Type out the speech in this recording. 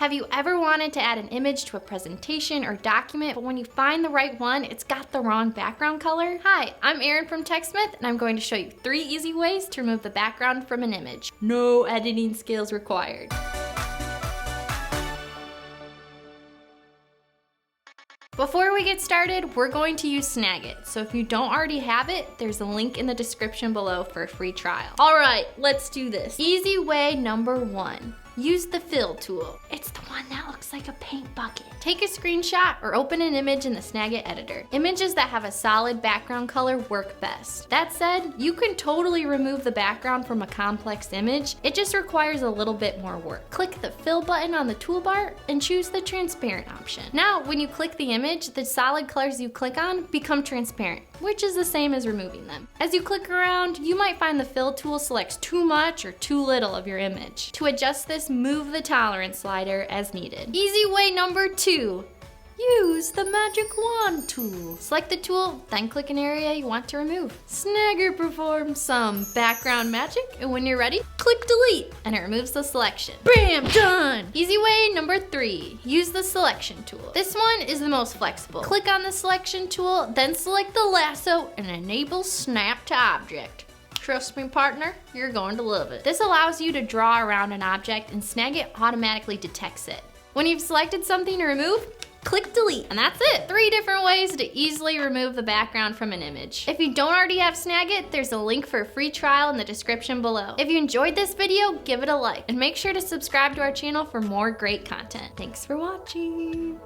Have you ever wanted to add an image to a presentation or document, but when you find the right one, it's got the wrong background color? Hi, I'm Erin from TechSmith, and I'm going to show you 3 easy ways to remove the background from an image. No editing skills required. Before we get started, we're going to use Snagit. So if you don't already have it, there's a link in the description below for a free trial. All right, let's do this. Easy way number 1. Use the fill tool. It's the one that looks like a paint bucket. Take a screenshot or open an image in the Snagit editor. Images that have a solid background color work best. That said, you can totally remove the background from a complex image. It just requires a little bit more work. Click the fill button on the toolbar and choose the transparent option. Now, when you click the image, the solid colors you click on become transparent, which is the same as removing them. As you click around, you might find the fill tool selects too much or too little of your image. To adjust this, move the tolerance slider as needed. Easy way number 2. Use the magic wand tool. Select the tool, then click an area you want to remove. Snagit performs some background magic, and when you're ready, click delete, and it removes the selection. Bam, done! Easy way number 3. Use the selection tool. This one is the most flexible. Click on the selection tool, then select the lasso and enable snap to object. Trust me, partner, you're going to love it. This allows you to draw around an object and Snagit automatically detects it. When you've selected something to remove, click delete, and that's it. 3 different ways to easily remove the background from an image. If you don't already have Snagit, there's a link for a free trial in the description below. If you enjoyed this video, give it a like, and make sure to subscribe to our channel for more great content. Thanks for watching.